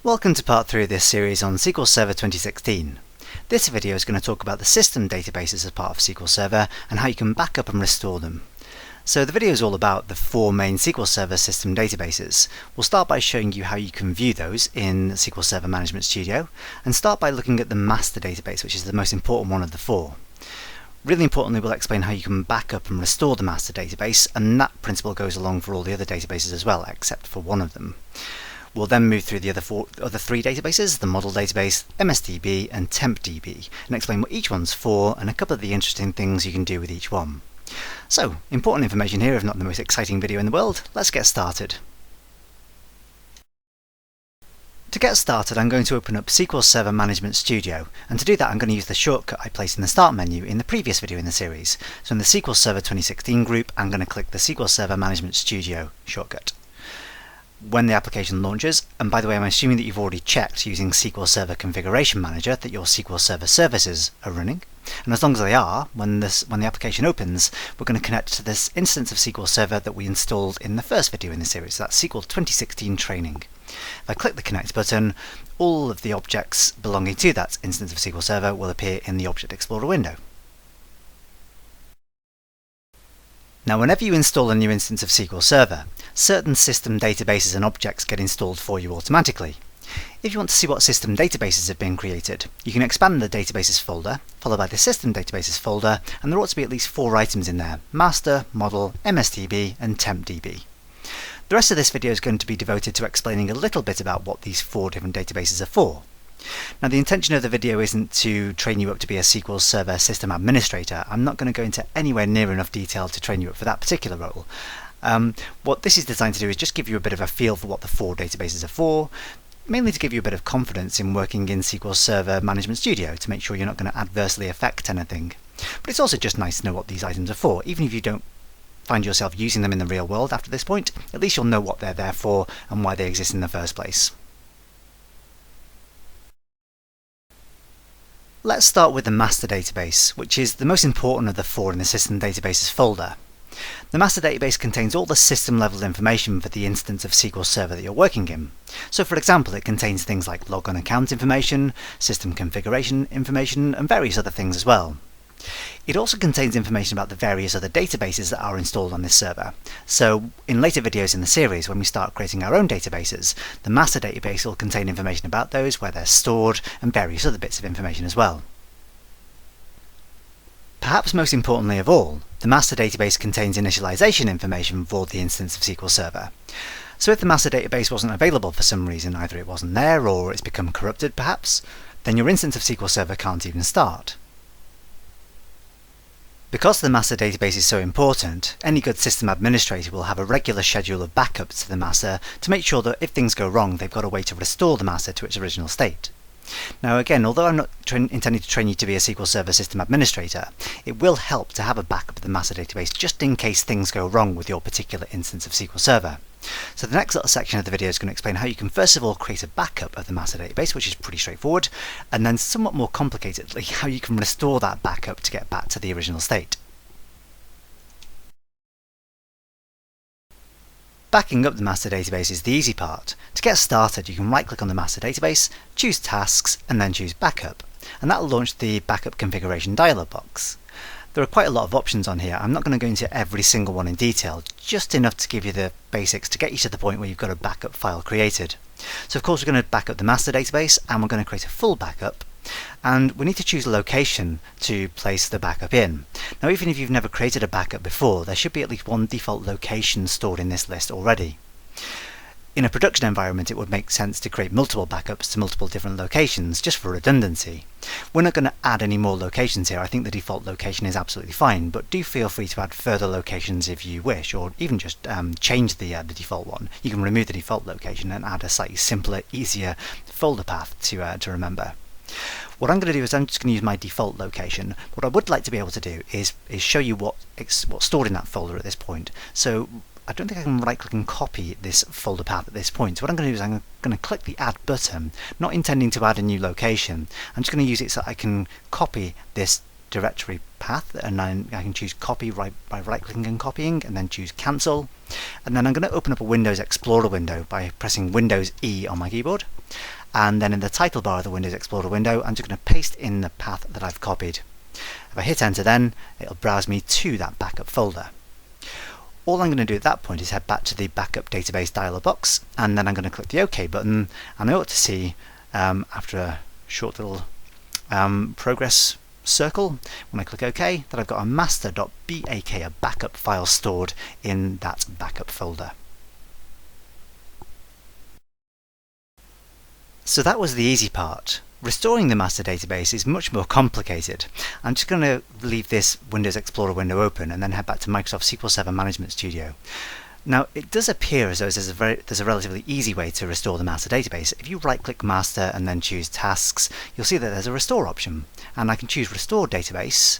Welcome to part 3 of this series on SQL Server 2016. This video is going to talk about the system databases as part of SQL Server and how you can back up and restore them. So the video is all about the 4 main SQL Server system databases. We'll start by showing you how you can view those in SQL Server Management Studio, and start by looking at the master database, which is the most important one of the 4. Really importantly, we'll explain how you can back up and restore the master database, and that principle goes along for all the other databases as well, except for one of them. We'll then move through the other 3 databases, the model database, MSDB and TempDB, and explain what each one's for and a couple of the interesting things you can do with each one. So, important information here, if not the most exciting video in the world. Let's get started. To get started, I'm going to open up SQL Server Management Studio, and to do that I'm going to use the shortcut I placed in the Start menu in the previous video in the series. So in the SQL Server 2016 group, I'm going to click the SQL Server Management Studio shortcut. When the application launches, and by the way, I'm assuming that you've already checked using SQL Server Configuration Manager that your SQL Server services are running, and as long as they are, when the application opens, we're going to connect to this instance of SQL Server that we installed in the first video in the series, so that's SQL 2016 Training. If I click the Connect button, all of the objects belonging to that instance of SQL Server will appear in the Object Explorer window. Now, whenever you install a new instance of SQL Server, certain system databases and objects get installed for you automatically. If you want to see what system databases have been created, you can expand the Databases folder, followed by the System Databases folder, and there ought to be at least 4 items in there: Master, Model, MSDB and TempDB. The rest of this video is going to be devoted to explaining a little bit about what these 4 different databases are for. Now, the intention of the video isn't to train you up to be a SQL Server system administrator. I'm not going to go into anywhere near enough detail to train you up for that particular role. What this is designed to do is just give you a bit of a feel for what the 4 databases are for, mainly to give you a bit of confidence in working in SQL Server Management Studio to make sure you're not going to adversely affect anything. But it's also just nice to know what these items are for. Even if you don't find yourself using them in the real world after this point, at least you'll know what they're there for and why they exist in the first place. Let's start with the master database, which is the most important of the 4 in the system databases folder. The master database contains all the system level information for the instance of SQL Server that you're working in. So for example, it contains things like logon account information, system configuration information, and various other things as well. It also contains information about the various other databases that are installed on this server. So in later videos in the series, when we start creating our own databases, the master database will contain information about those, where they're stored, and various other bits of information as well. Perhaps most importantly of all, the master database contains initialization information for the instance of SQL Server. So if the master database wasn't available for some reason, either it wasn't there or it's become corrupted perhaps, then your instance of SQL Server can't even start. Because the master database is so important, any good system administrator will have a regular schedule of backups to the master to make sure that if things go wrong, they've got a way to restore the master to its original state. Now again, although I'm not intending to train you to be a SQL Server system administrator, it will help to have a backup of the master database just in case things go wrong with your particular instance of SQL Server. So the next little section of the video is going to explain how you can first of all create a backup of the master database, which is pretty straightforward, and then somewhat more complicatedly how you can restore that backup to get back to the original state. Backing up the master database is the easy part. To get started, you can right-click on the master database, choose Tasks, and then choose Backup, and that will launch the Backup Configuration dialog box. There are quite a lot of options on here. I'm not going to go into every single one in detail, just enough to give you the basics to get you to the point where you've got a backup file created. So of course we're going to back up the master database, and we're going to create a full backup, and we need to choose a location to place the backup in. Now even if you've never created a backup before, there should be at least one default location stored in this list already. In a production environment, it would make sense to create multiple backups to multiple different locations, just for redundancy. We're not going to add any more locations here. I think the default location is absolutely fine, but do feel free to add further locations if you wish, or even just change the default one. You can remove the default location and add a slightly simpler, easier folder path to remember. What I'm going to do is I'm just going to use my default location. What I would like to be able to do is show you what's stored in that folder at this point. So I don't think I can right-click and copy this folder path at this point. So what I'm going to do is I'm going to click the Add button, not intending to add a new location. I'm just going to use it so I can copy this directory path, and then I can choose copy by right-clicking and copying, and then choose cancel. And then I'm going to open up a Windows Explorer window by pressing Windows E on my keyboard. And then in the title bar of the Windows Explorer window, I'm just going to paste in the path that I've copied. If I hit enter, then it'll browse me to that backup folder. All I'm going to do at that point is head back to the backup database dialog box, and then I'm going to click the OK button, and I ought to see, after a short little progress circle, when I click OK, that I've got a master.bak, a backup file stored in that backup folder. So that was the easy part. Restoring the master database is much more complicated. I'm just going to leave this Windows Explorer window open and then head back to Microsoft SQL Server Management Studio. Now, it does appear as though there's a relatively easy way to restore the master database. If you right-click Master and then choose Tasks, you'll see that there's a Restore option, and I can choose Restore Database,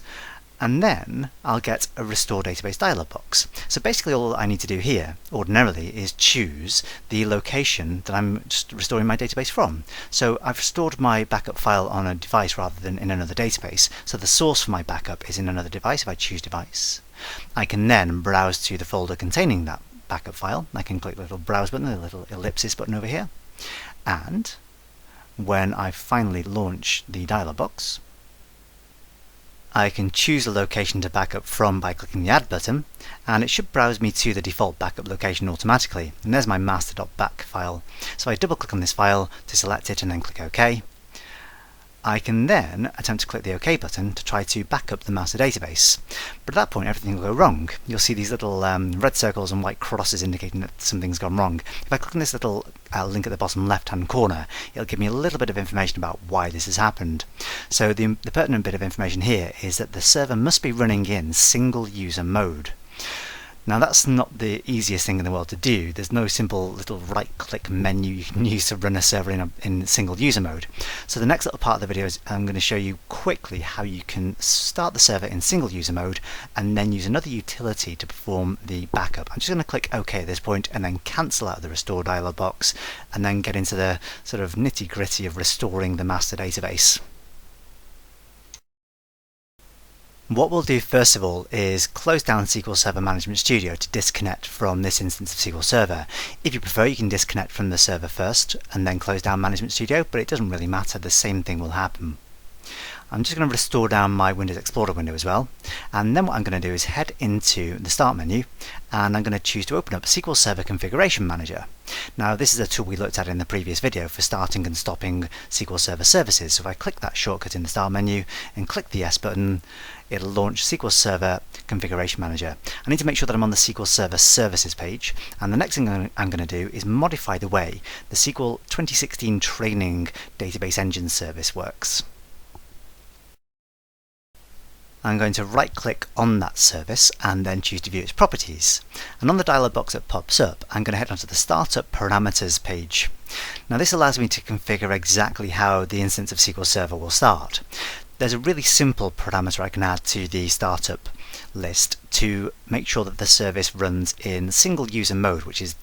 and then I'll get a Restore Database dialog box. So basically all I need to do here, ordinarily, is choose the location that I'm just restoring my database from. So I've restored my backup file on a device rather than in another database, so the source for my backup is in another device if I choose Device. I can then browse to the folder containing that backup file. I can click the little browse button, the little ellipsis button over here, and when I finally launch the dialog box, I can choose a location to backup from by clicking the Add button, and it should browse me to the default backup location automatically. And there's my master.back file. So I double click on this file to select it and then click OK. I can then attempt to click the OK button to try to back up the master database. But at that point everything will go wrong. You'll see these little red circles and white crosses indicating that something's gone wrong. If I click on this little link at the bottom left hand corner, it'll give me a little bit of information about why this has happened. So the pertinent bit of information here is that the server must be running in single user mode. Now that's not the easiest thing in the world to do. There's no simple little right-click menu you can use to run a server in single user mode. So the next little part of the video is I'm going to show you quickly how you can start the server in single user mode and then use another utility to perform the backup. I'm just going to click OK at this point and then cancel out of the restore dialog box and then get into the sort of nitty-gritty of restoring the master database. What we'll do first of all is close down SQL Server Management Studio to disconnect from this instance of SQL Server. If you prefer, you can disconnect from the server first and then close down Management Studio, but it doesn't really matter, the same thing will happen. I'm just going to restore down my Windows Explorer window as well, and then what I'm going to do is head into the Start menu and I'm going to choose to open up SQL Server Configuration Manager. Now this is a tool we looked at in the previous video for starting and stopping SQL Server services. So if I click that shortcut in the Start menu and click the S button, it'll launch SQL Server Configuration Manager. I need to make sure that I'm on the SQL Server Services page, and the next thing I'm going to do is modify the way the SQL 2016 Training Database Engine service works. I'm going to right-click on that service and then choose to view its properties. And on the dialog box that pops up, I'm going to head onto the Startup Parameters page. Now this allows me to configure exactly how the instance of SQL Server will start. There's a really simple parameter I can add to the startup list to make sure that the service runs in single user mode, which is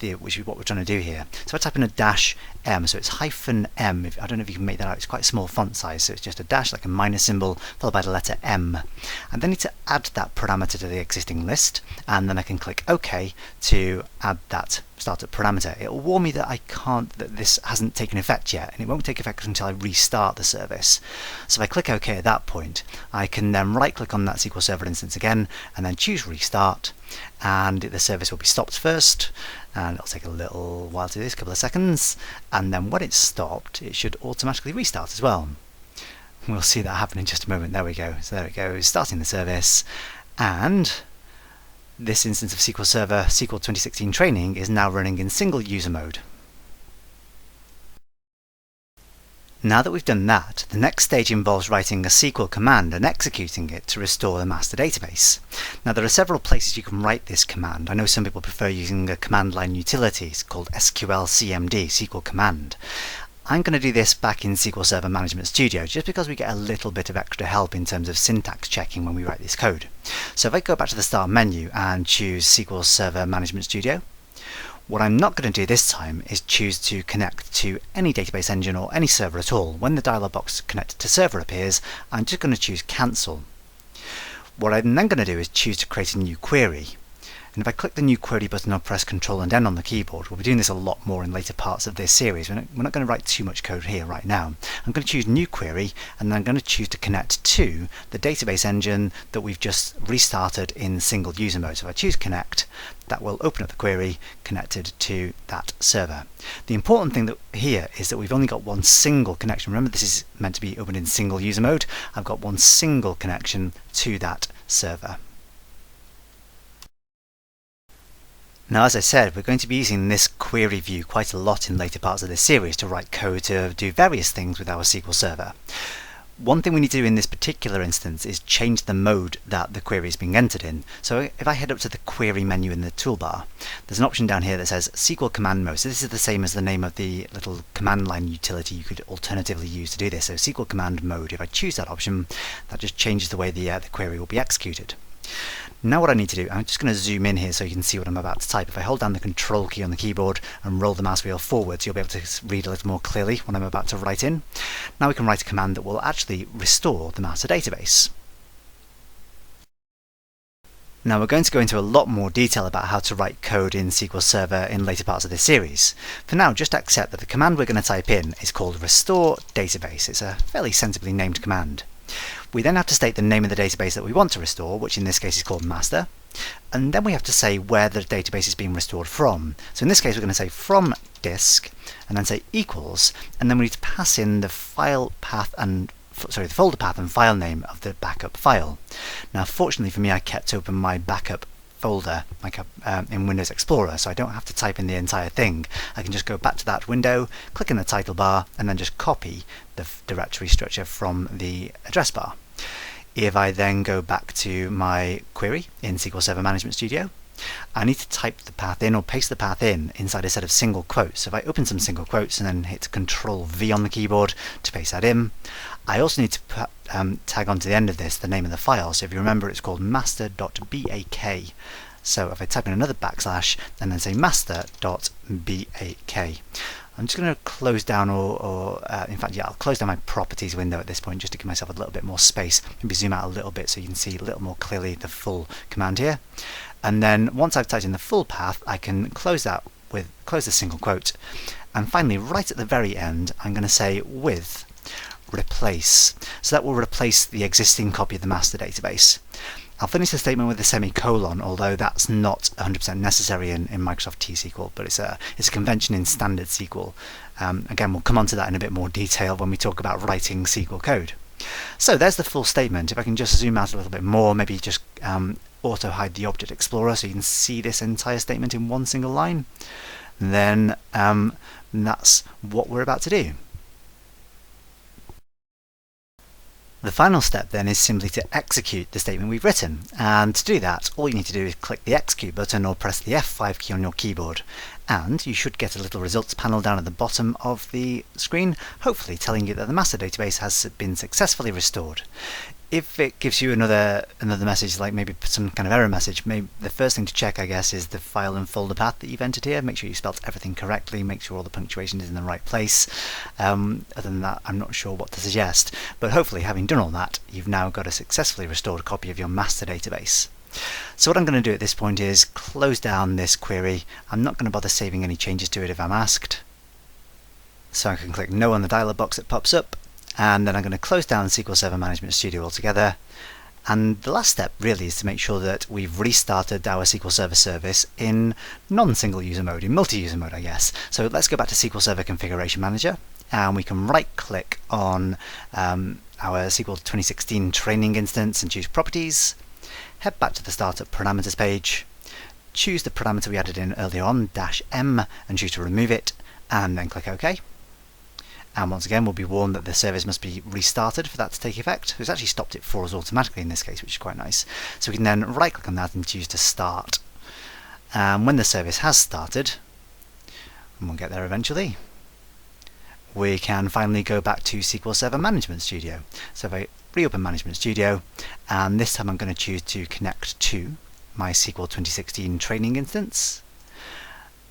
what we're trying to do here. So I type in a -m, so it's -m. I don't know if you can make that out, it's quite a small font size, so it's just a dash, like a minus symbol, followed by the letter M. And then I need to add that parameter to the existing list, and then I can click OK to add that startup parameter. It will warn me that that this hasn't taken effect yet, and it won't take effect until I restart the service. So if I click OK at that point, I can then right-click on that SQL Server instance again, and then choose Restart, and the service will be stopped first, and it'll take a little while to do this, a couple of seconds, and then when it's stopped, it should automatically restart as well. We'll see that happen in just a moment. There we go. So there it goes, starting the service, and this instance of SQL Server SQL 2016 Training is now running in single user mode. Now that we've done that, the next stage involves writing a SQL command and executing it to restore the master database. Now there are several places you can write this command. I know some people prefer using a command line utility called SQLCMD, SQL command. I'm going to do this back in SQL Server Management Studio just because we get a little bit of extra help in terms of syntax checking when we write this code. So if I go back to the Start menu and choose SQL Server Management Studio, what I'm not going to do this time is choose to connect to any database engine or any server at all. When the dialog box Connect to Server appears, I'm just going to choose Cancel. What I'm then going to do is choose to create a new query. And if I click the new query button or press Ctrl and N on the keyboard, we'll be doing this a lot more in later parts of this series. We're not going to write too much code here right now. I'm going to choose new query, and then I'm going to choose to connect to the database engine that we've just restarted in single user mode. So if I choose connect, that will open up the query connected to that server. The important thing here is that we've only got one single connection. Remember, this is meant to be opened in single user mode. I've got one single connection to that server. Now, as I said, we're going to be using this query view quite a lot in later parts of this series to write code to do various things with our SQL Server. One thing we need to do in this particular instance is change the mode that the query is being entered in. So if I head up to the query menu in the toolbar, there's an option down here that says SQL command mode. So this is the same as the name of the little command line utility you could alternatively use to do this. So SQL command mode, if I choose that option, that just changes the way the query will be executed. Now what I need to do, I'm just going to zoom in here so you can see what I'm about to type. If I hold down the Control key on the keyboard and roll the mouse wheel forwards, you'll be able to read a little more clearly what I'm about to write in. Now we can write a command that will actually restore the master database. Now we're going to go into a lot more detail about how to write code in SQL Server in later parts of this series. For now, just accept that the command we're going to type in is called restore database. It's a fairly sensibly named command. We then have to state the name of the database that we want to restore, which in this case is called master, and then we have to say where the database is being restored from. So in this case we're going to say from disk, and then say equals, and then we need to pass in the file path and the folder path and file name of the backup file. Now fortunately for me, I kept open my backup folder in Windows Explorer, so I don't have to type in the entire thing. I can just go back to that window, click in the title bar, and then just copy the directory structure from the address bar. If I then go back to my query in SQL Server Management Studio, I need to type the path in or paste the path in inside a set of single quotes. So if I open some single quotes and then hit Control V on the keyboard to paste that in, I also need to tag onto the end of this the name of the file. So if you remember, it's called master.bak. So if I type in another backslash and then say master.bak, I'm just going to close down I'll close down my properties window at this point just to give myself a little bit more space. Maybe zoom out a little bit so you can see a little more clearly the full command here. And then once I've typed in the full path, I can close the single quote. And finally, right at the very end, I'm going to say with replace. So that will replace the existing copy of the master database. I'll finish the statement with a semicolon, although that's not 100% necessary in Microsoft T-SQL, but it's a convention in standard SQL. Again, we'll come on to that in a bit more detail when we talk about writing SQL code. So there's the full statement. If I can just zoom out a little bit more, maybe just auto hide the Object Explorer so you can see this entire statement in one single line, then that's what we're about to do. The final step then is simply to execute the statement we've written, and to do that all you need to do is click the execute button or press the F5 key on your keyboard, and you should get a little results panel down at the bottom of the screen, hopefully telling you that the master database has been successfully restored. If it gives you another message, like maybe some kind of error message, maybe the first thing to check, I guess, is the file and folder path that you've entered here. Make sure you spelt everything correctly, make sure all the punctuation is in the right place. Other than that, I'm not sure what to suggest, but hopefully having done all that, you've now got a successfully restored copy of your master database. So what I'm going to do at this point is close down this query. I'm not going to bother saving any changes to it if I'm asked. So I can click no on the dialog box that pops up, and then I'm going to close down SQL Server Management Studio altogether. And the last step really is to make sure that we've restarted our SQL Server service in non-single user mode, in multi-user mode, I guess. So let's go back to SQL Server Configuration Manager, and we can right-click on our SQL 2016 training instance and choose Properties. Head back to the Startup Parameters page, choose the parameter we added in earlier on, -m, and choose to remove it, and then click OK. And once again, we'll be warned that the service must be restarted for that to take effect. It's actually stopped it for us automatically in this case, which is quite nice. So we can then right-click on that and choose to start. And when the service has started, and we'll get there eventually, we can finally go back to SQL Server Management Studio. So if I reopen Management Studio, and this time I'm going to choose to connect to my SQL 2016 training instance.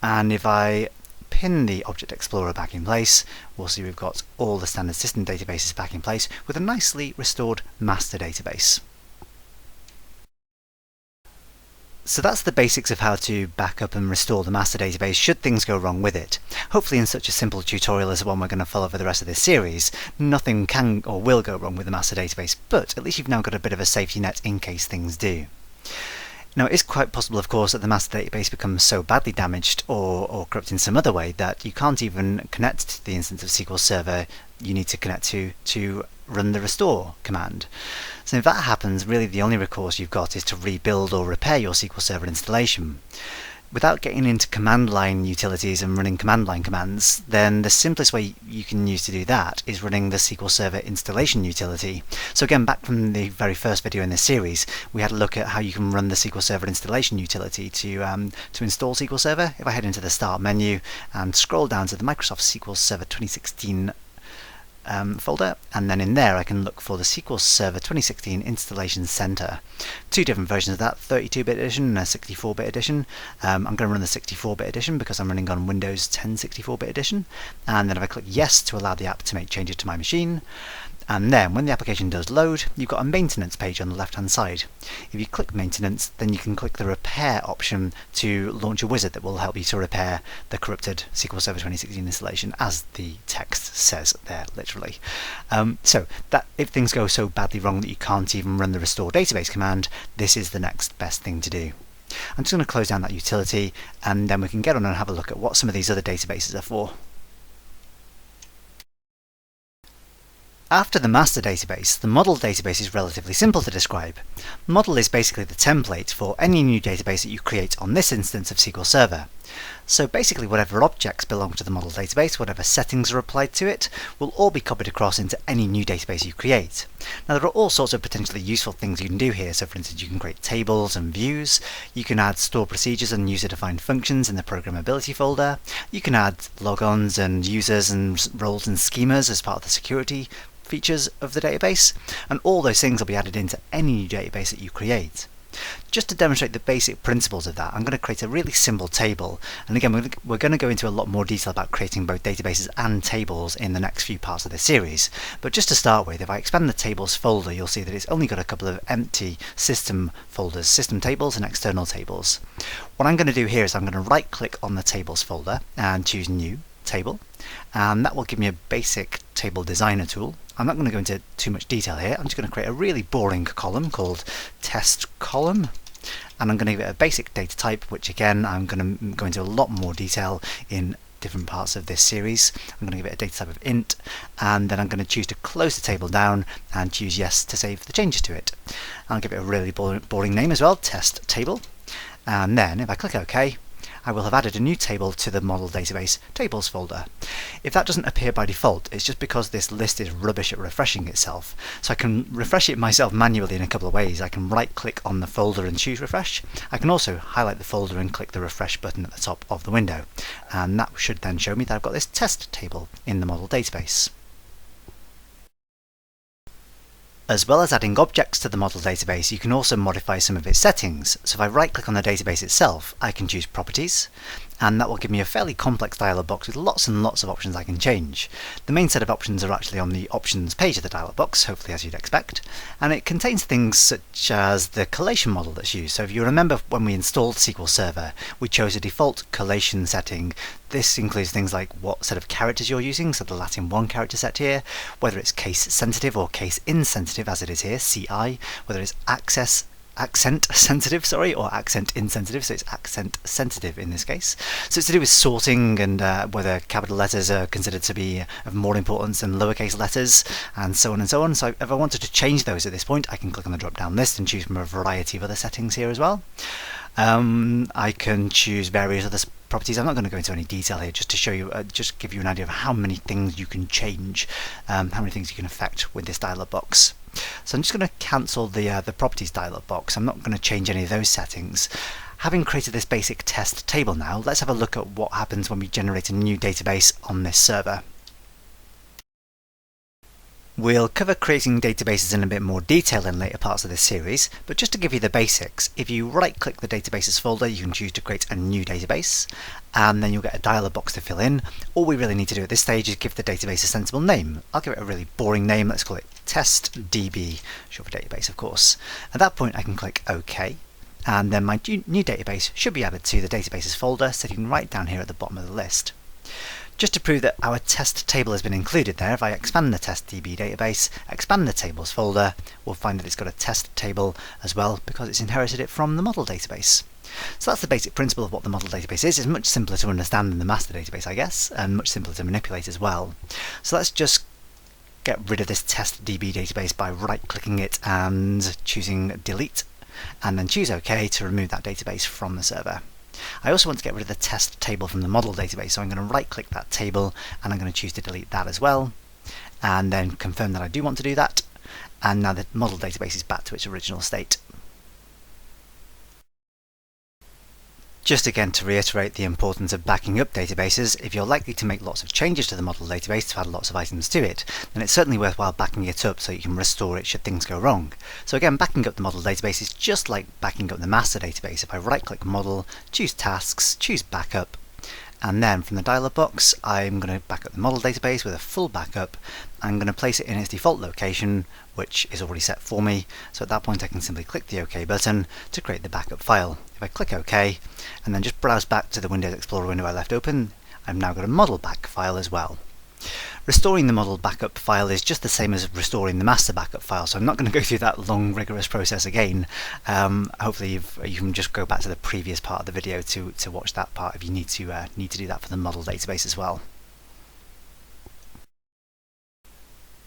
And if I pin the Object Explorer back in place, we'll see we've got all the standard system databases back in place with a nicely restored master database. So that's the basics of how to back up and restore the master database should things go wrong with it. Hopefully in such a simple tutorial as the one we're going to follow for the rest of this series, nothing can or will go wrong with the master database, but at least you've now got a bit of a safety net in case things do. Now, it is quite possible, of course, that the master database becomes so badly damaged or corrupt in some other way that you can't even connect to the instance of SQL Server you need to connect to run the restore command. So if that happens, really the only recourse you've got is to rebuild or repair your SQL Server installation. Without getting into command line utilities and running command line commands, then the simplest way you can use to do that is running the SQL Server installation utility. So again, back from the very first video in this series, we had a look at how you can run the SQL Server installation utility to install SQL Server. If I head into the Start menu and scroll down to the Microsoft SQL Server 2016 folder, and then in there I can look for the SQL Server 2016 Installation Center. Two different versions of that, 32-bit edition and a 64-bit edition. I'm going to run the 64-bit edition because I'm running on Windows 10 64-bit edition, and then if I click yes to allow the app to make changes to my machine, and then when the application does load, you've got a maintenance page on the left hand side. If you click maintenance, then you can click the repair option to launch a wizard that will help you to repair the corrupted SQL Server 2016 installation, as the text says there, literally. So that if things go so badly wrong that you can't even run the restore database command, this is the next best thing to do. I'm just going to close down that utility, and then we can get on and have a look at what some of these other databases are for. After the master database, the model database is relatively simple to describe. Model is basically the template for any new database that you create on this instance of SQL Server. So basically whatever objects belong to the model database, whatever settings are applied to it, will all be copied across into any new database you create. Now there are all sorts of potentially useful things you can do here. So for instance, you can create tables and views, you can add store procedures and user-defined functions in the programmability folder, you can add logons and users and roles and schemas as part of the security features of the database, and all those things will be added into any new database that you create. Just to demonstrate the basic principles of that, I'm going to create a really simple table, and again we're going to go into a lot more detail about creating both databases and tables in the next few parts of this series, but just to start with, if I expand the tables folder, you'll see that it's only got a couple of empty system folders, system tables and external tables. What I'm going to do here is I'm going to right click on the tables folder and choose new table, and that will give me a basic table designer tool. I'm not going to go into too much detail here. I'm just going to create a really boring column called test column, and I'm going to give it a basic data type, which again I'm going to go into a lot more detail in different parts of this series. I'm going to give it a data type of int, and then I'm going to choose to close the table down and choose yes to save the changes to it. I'll give it a really boring name as well, test table, and then if I click OK, I will have added a new table to the model database tables folder. If that doesn't appear by default, it's just because this list is rubbish at refreshing itself. So I can refresh it myself manually in a couple of ways. I can right click on the folder and choose refresh. I can also highlight the folder and click the refresh button at the top of the window, and that should then show me that I've got this test table in the model database. As well as adding objects to the model database, you can also modify some of its settings. So if I right click on the database itself, I can choose properties, and that will give me a fairly complex dialog box with lots and lots of options I can change. The main set of options are actually on the options page of the dialog box, hopefully as you'd expect, and it contains things such as the collation model that's used. So if you remember when we installed SQL Server, we chose a default collation setting. This includes things like what set of characters you're using, so the Latin 1 character set here, whether it's case sensitive or case insensitive as it is here, CI, whether it's accent sensitive, or accent insensitive, so it's accent sensitive in this case. So it's to do with sorting and whether capital letters are considered to be of more importance than lowercase letters, and so on and so on. So if I wanted to change those at this point, I can click on the drop down list and choose from a variety of other settings here as well. I can choose various other properties. I'm not going to go into any detail here, just to show you, just give you an idea of how many things you can change, how many things you can affect with this dialog box. So I'm just going to cancel the properties dialog box. I'm not going to change any of those settings. Having created this basic test table now, let's have a look at what happens when we generate a new database on this server. We'll cover creating databases in a bit more detail in later parts of this series, but just to give you the basics, if you right-click the databases folder, you can choose to create a new database, and then you'll get a dialog box to fill in. All we really need to do at this stage is give the database a sensible name. I'll give it a really boring name. Let's call it testDB, short for database, of course. At that point, I can click OK, and then my new database should be added to the databases folder sitting right down here at the bottom of the list. Just to prove that our test table has been included there, if I expand the testDB database, expand the tables folder, we'll find that it's got a test table as well because it's inherited it from the model database. So that's the basic principle of what the model database is. It's much simpler to understand than the master database, I guess, and much simpler to manipulate as well. So let's just get rid of this testDB database by right-clicking it and choosing delete, and then choose OK to remove that database from the server. I also want to get rid of the test table from the model database, so I'm going to right-click that table and I'm going to choose to delete that as well, and then confirm that I do want to do that, and now the model database is back to its original state. Just again to reiterate the importance of backing up databases, if you're likely to make lots of changes to the model database to add lots of items to it, then it's certainly worthwhile backing it up so you can restore it should things go wrong. So again, backing up the model database is just like backing up the master database. If I right-click Model, choose Tasks, choose Backup, and then from the dialog box I'm going to back up the model database with a full backup. I'm going to place it in its default location, which is already set for me, so at that point I can simply click the OK button to create the backup file. If I click OK and then just browse back to the Windows Explorer window I left open, I've now got a model back file as well. Restoring the model backup file is just the same as restoring the master backup file, so I'm not going to go through that long rigorous process again. Hopefully you can just go back to the previous part of the video to watch that part if you need to do that for the model database as well.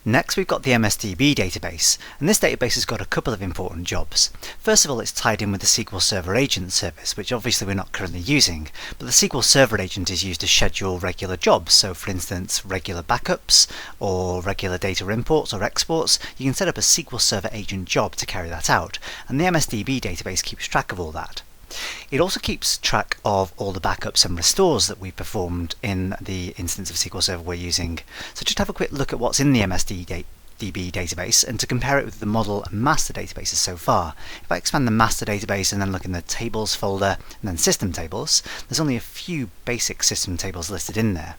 Next we've got the MSDB database, and this database has got a couple of important jobs. First of all, it's tied in with the SQL Server Agent service, which obviously we're not currently using, but the SQL Server Agent is used to schedule regular jobs, so for instance regular backups or regular data imports or exports. You can set up a SQL Server Agent job to carry that out, and the MSDB database keeps track of all that. It also keeps track of all the backups and restores that we've performed in the instance of SQL Server we're using. So just have a quick look at what's in the MSDB database and to compare it with the model and master databases so far. If I expand the master database and then look in the tables folder and then system tables, there's only a few basic system tables listed in there.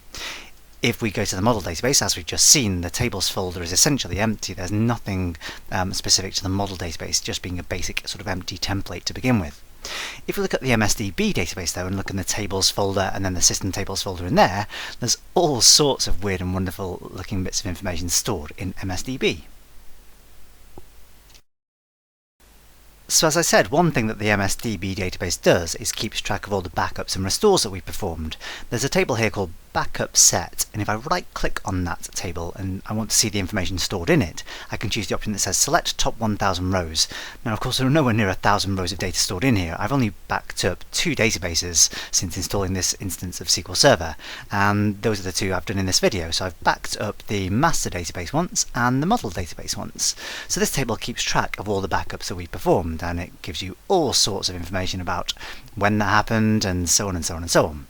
If we go to the model database, as we've just seen, the tables folder is essentially empty. There's nothing specific to the model database, just being a basic sort of empty template to begin with. If we look at the MSDB database though and look in the tables folder and then the system tables folder in there, there's all sorts of weird and wonderful looking bits of information stored in MSDB. So as I said, one thing that the MSDB database does is keeps track of all the backups and restores that we performed. There's a table here called Backup Set, and if I right click on that table and I want to see the information stored in it, I can choose the option that says Select Top 1000 Rows. Now of course there are nowhere near 1,000 rows of data stored in here. I've only backed up 2 databases since installing this instance of SQL Server, and those are the 2 I've done in this video. So I've backed up the master database once and the model database once. So this table keeps track of all the backups that we performed, and it gives you all sorts of information about when that happened and so on and so on and so on.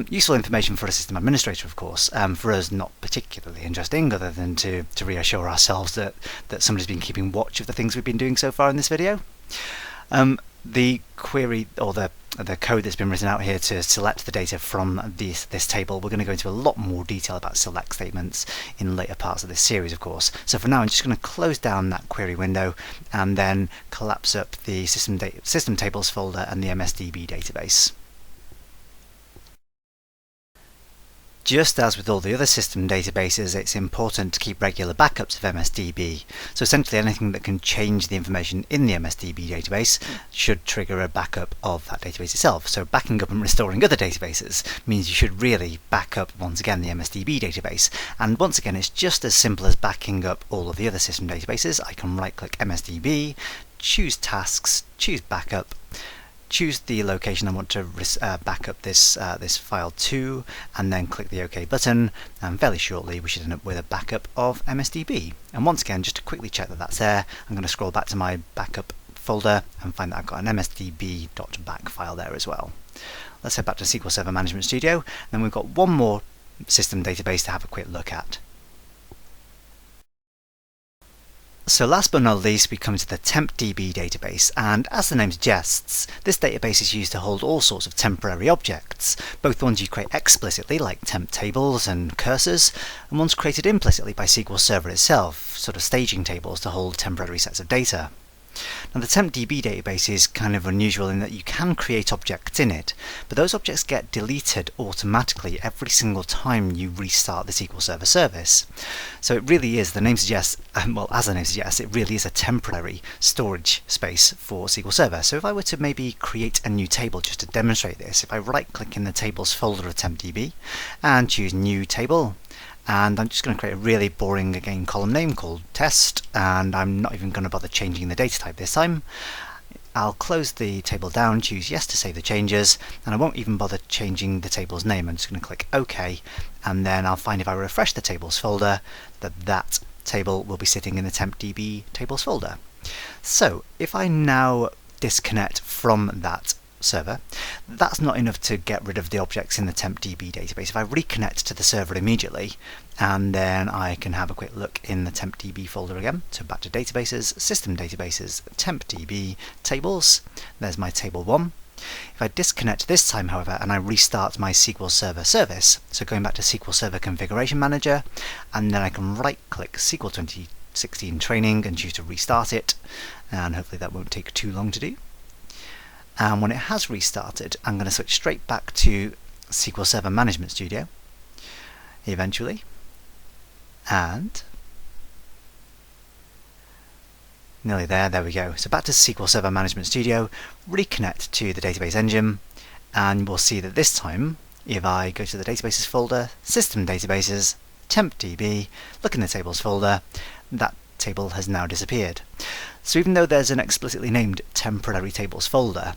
Useful information for a system administrator, of course. For us, not particularly interesting, other than to reassure ourselves that somebody's been keeping watch of the things we've been doing so far in this video. The query or the code that's been written out here to select the data from this table, we're going to go into a lot more detail about select statements in later parts of this series, of course. So for now I'm just going to close down that query window and then collapse up the system tables folder and the MSDB database. Just as with all the other system databases, it's important to keep regular backups of MSDB. So essentially anything that can change the information in the MSDB database should trigger a backup of that database itself. So backing up and restoring other databases means you should really back up once again the MSDB database. And once again it's just as simple as backing up all of the other system databases. I can right click MSDB, choose Tasks, choose Backup, choose the location I want to back up this file to, and then click the OK button, and fairly shortly we should end up with a backup of MSDB. And once again, just to quickly check that that's there, I'm going to scroll back to my backup folder and find that I've got an msdb.back file there as well. Let's head back to SQL Server Management Studio, and we've got one more system database to have a quick look at. So last but not least, we come to the TempDB database, and as the name suggests, this database is used to hold all sorts of temporary objects, both ones you create explicitly like temp tables and cursors, and ones created implicitly by SQL Server itself, sort of staging tables to hold temporary sets of data. Now the TempDB database is kind of unusual in that you can create objects in it, but those objects get deleted automatically every single time you restart the SQL Server service. So it really is, the name suggests, well, as the name suggests, it really is a temporary storage space for SQL Server. So if I were to maybe create a new table just to demonstrate this, if I right-click in the Tables folder of TempDB and choose New Table, and I'm just going to create a really boring, again, column name called Test, and I'm not even going to bother changing the data type this time. I'll close the table down, choose Yes to save the changes, and I won't even bother changing the table's name. I'm just going to click OK, and then I'll find if I refresh the Tables folder that table will be sitting in the TempDB Tables folder. So if I now disconnect from that server, that's not enough to get rid of the objects in the TempDB database. If I reconnect to the server immediately, and then I can have a quick look in the TempDB folder again, so back to databases, system databases, TempDB, tables, there's my table 1. If I disconnect this time, however, and I restart my SQL Server service, so going back to SQL Server Configuration Manager, and then I can right-click SQL 2016 Training and choose to restart it, and hopefully that won't take too long to do. And when it has restarted, I'm going to switch straight back to SQL Server Management Studio, eventually, and nearly there we go. So back to SQL Server Management Studio, reconnect to the database engine, and we'll see that this time, if I go to the databases folder, system databases, TempDB, look in the tables folder, that table has now disappeared. So even though there's an explicitly named temporary tables folder,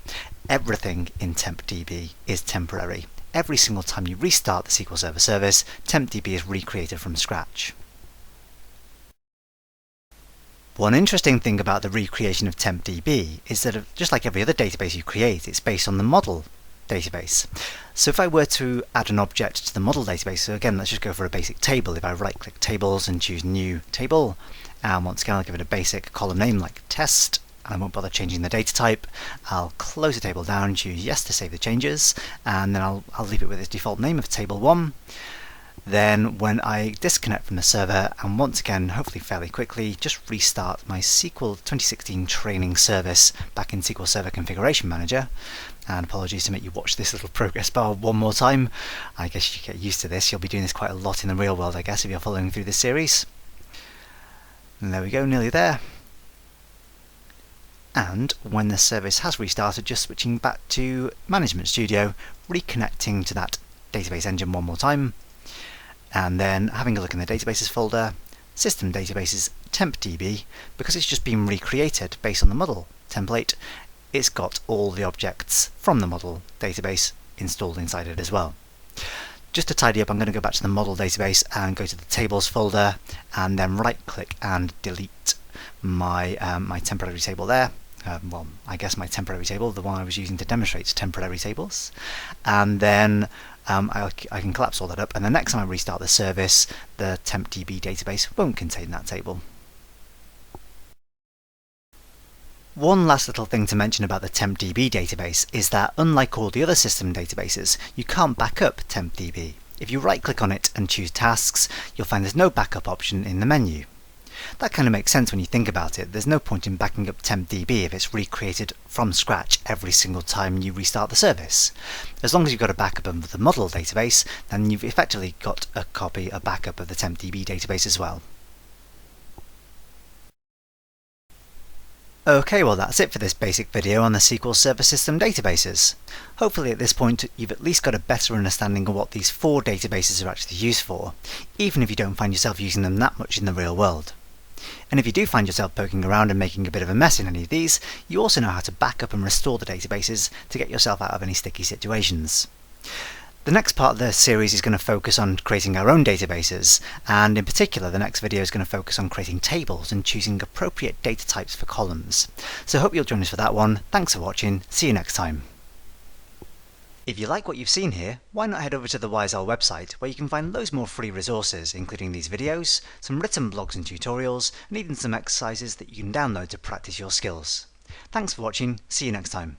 everything in TempDB is temporary. Every single time you restart the SQL Server service, TempDB is recreated from scratch. One interesting thing about the recreation of TempDB is that just like every other database you create, it's based on the model database. So if I were to add an object to the model database, so again let's just go for a basic table. If I right-click Tables and choose New Table, and once again I'll give it a basic column name like Test, and I won't bother changing the data type. I'll close the table down, choose Yes to save the changes, and then I'll leave it with its default name of Table 1. Then when I disconnect from the server, and once again, hopefully fairly quickly, just restart my SQL 2016 training service back in SQL Server Configuration Manager, and apologies to make you watch this little progress bar one more time. I guess you get used to this. You'll be doing this quite a lot in the real world, I guess, if you're following through this series. And there we go, nearly there. And when the service has restarted, just switching back to Management Studio, reconnecting to that database engine one more time, and then having a look in the databases folder, system databases, TempDB, because it's just been recreated based on the model template, it's got all the objects from the model database installed inside it as well. Just to tidy up, I'm going to go back to the model database and go to the tables folder, and then right click and delete my my temporary table there. Well, I guess my temporary table, the one I was using to demonstrate temporary tables, and then I can collapse all that up, and the next time I restart the service, the TempDB database won't contain that table. One last little thing to mention about the TempDB database is that unlike all the other system databases, you can't back up TempDB. If you right click on it and choose Tasks, you'll find there's no backup option in the menu. That kind of makes sense when you think about it. There's no point in backing up TempDB if it's recreated from scratch every single time you restart the service. As long as you've got a backup of the model database, then you've effectively got a backup of the TempDB database as well. Okay, well that's it for this basic video on the SQL Server System databases. Hopefully at this point you've at least got a better understanding of what these 4 databases are actually used for, even if you don't find yourself using them that much in the real world. And if you do find yourself poking around and making a bit of a mess in any of these, you also know how to back up and restore the databases to get yourself out of any sticky situations. The next part of the series is going to focus on creating our own databases, and in particular the next video is going to focus on creating tables and choosing appropriate data types for columns. So I hope you'll join us for that one. Thanks for watching, see you next time. If you like what you've seen here, why not head over to the Wisel website, where you can find loads more free resources, including these videos, some written blogs and tutorials, and even some exercises that you can download to practice your skills. Thanks for watching, see you next time.